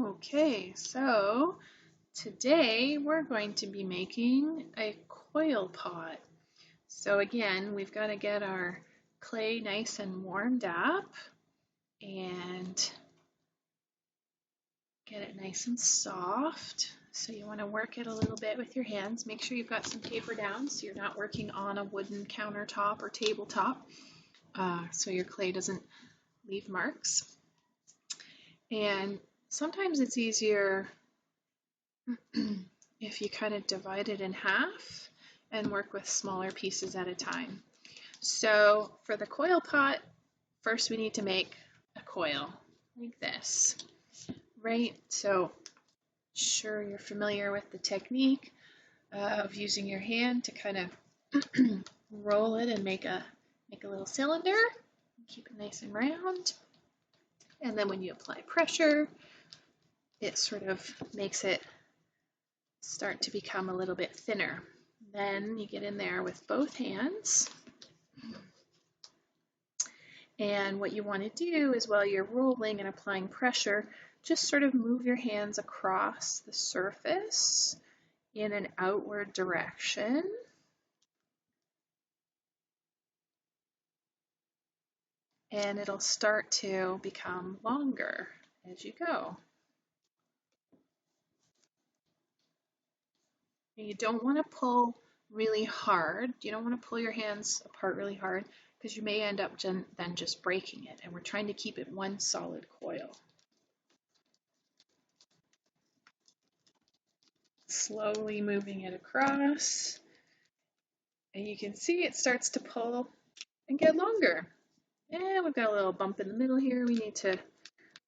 Okay, so today we're going to be making a coil pot. So again, we've got to get our clay nice and warmed up and get it nice and soft. So you want to work it a little bit with your hands. Make sure you've got some paper down so you're not working on a wooden countertop or tabletop so your clay doesn't leave marks. And sometimes it's easier if you kind of divide it in half and work with smaller pieces at a time. So for the coil pot, first we need to make a coil like this, right? So sure you're familiar with the technique of using your hand to kind of roll it and make a little cylinder. Keep it nice and round. And then when you apply pressure, it sort of makes it start to become a little bit thinner. Then you get in there with both hands. And what you want to do is while you're rolling and applying pressure, just sort of move your hands across the surface in an outward direction. And it'll start to become longer as you go. You don't want to pull really hard. You don't want to pull your hands apart really hard because you may end up then just breaking it. And we're trying to keep it one solid coil. Slowly moving it across. And you can see it starts to pull and get longer. And we've got a little bump in the middle here we need to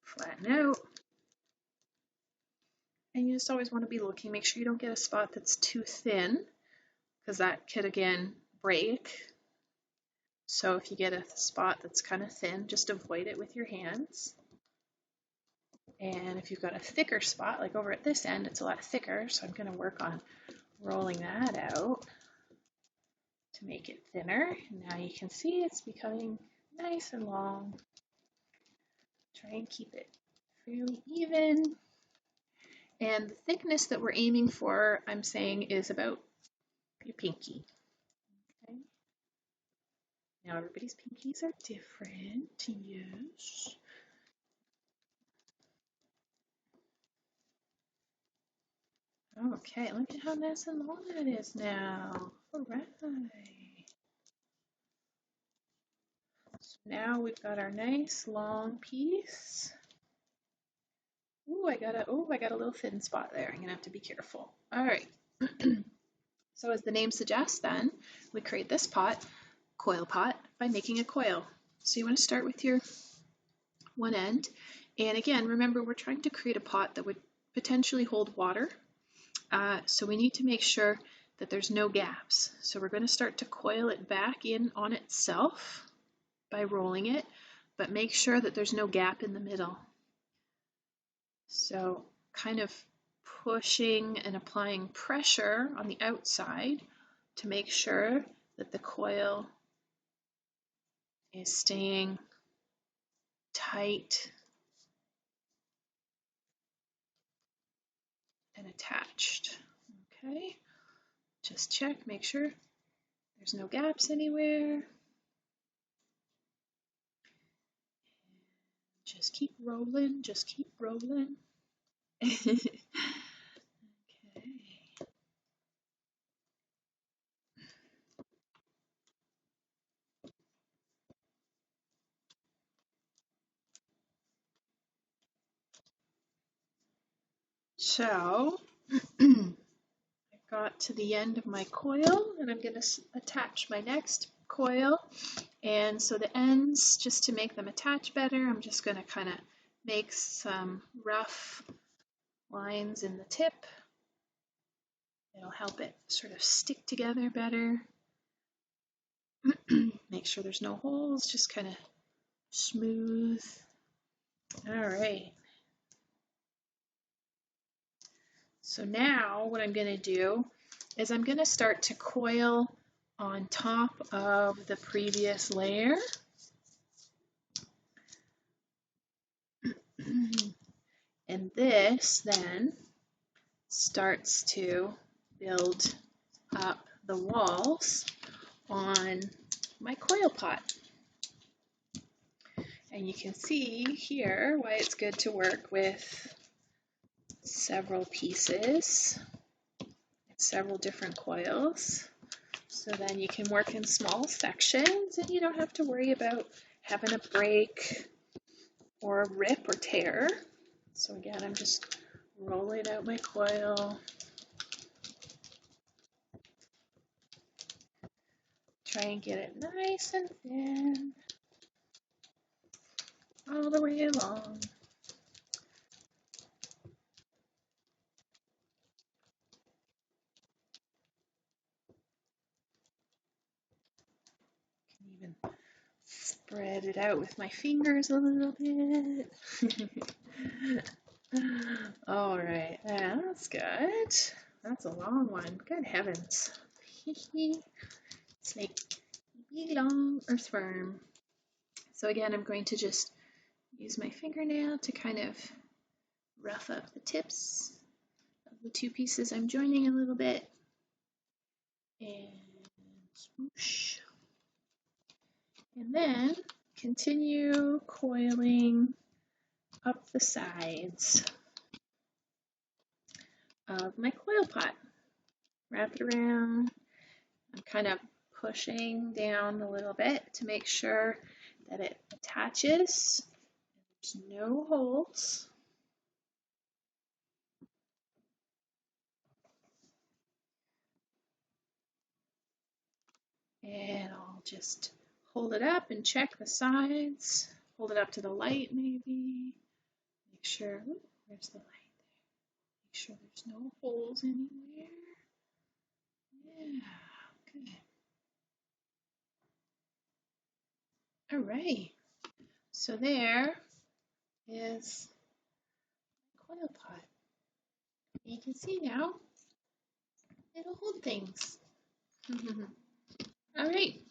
flatten out. And you just always want to be looking, make sure you don't get a spot that's too thin, because that could again break. So if you get a spot that's kind of thin, just avoid it with your hands. And if you've got a thicker spot, like over at this end, it's a lot thicker, so I'm going to work on rolling that out to make it thinner. Now you can see it's becoming nice and long. Try and keep it fairly even. And the thickness that we're aiming for, I'm saying, is about your pinky. Okay. Now everybody's pinkies are different, yes. Okay, look at how nice and long that is now. All right. So now we've got our nice long piece. Ooh, I got a little thin spot there. I'm gonna have to be careful. All right. So as the name suggests then, we create this pot, coil pot, by making a coil. So you want to start with your one end. And again, remember we're trying to create a pot that would potentially hold water. So we need to make sure that there's no gaps. So we're going to start to coil it back in on itself by rolling it, but make sure that there's no gap in the middle. So kind of pushing and applying pressure on the outside to make sure that the coil is staying tight and attached. Okay, just check, make sure there's no gaps anywhere. Just keep rolling, just keep rolling. Okay. So I got to the end of my coil and I'm going to attach my next coil. And so the ends, just to make them attach better, I'm just going to kind of make some rough lines in the tip. It'll help it sort of stick together better. Make sure there's no holes, just kind of smooth. All right. So now what I'm going to do is I'm going to start to coil on top of the previous layer. And this then starts to build up the walls on my coil pot. And you can see here why it's good to work with several pieces, several different coils. So then you can work in small sections and you don't have to worry about having a break or a rip or tear. So again, I'm just rolling out my coil. Try and get it nice and thin all the way along. Can even spread it out with my fingers a little bit. All right, that's good. That's a long one. Good heavens. Snake, be long earthworm. So again, I'm going to just use my fingernail to kind of rough up the tips of the two pieces I'm joining a little bit. And swoosh. And then continue coiling up the sides of my coil pot. Wrap it around. I'm kind of pushing down a little bit to make sure that it attaches. There's no holes. And I'll just hold it up and check the sides. Hold it up to the light maybe. Make sure, where's the light there? Make sure there's no holes anywhere. Yeah, good. All right, so there is my coil pot. You can see now, it'll hold things. All right,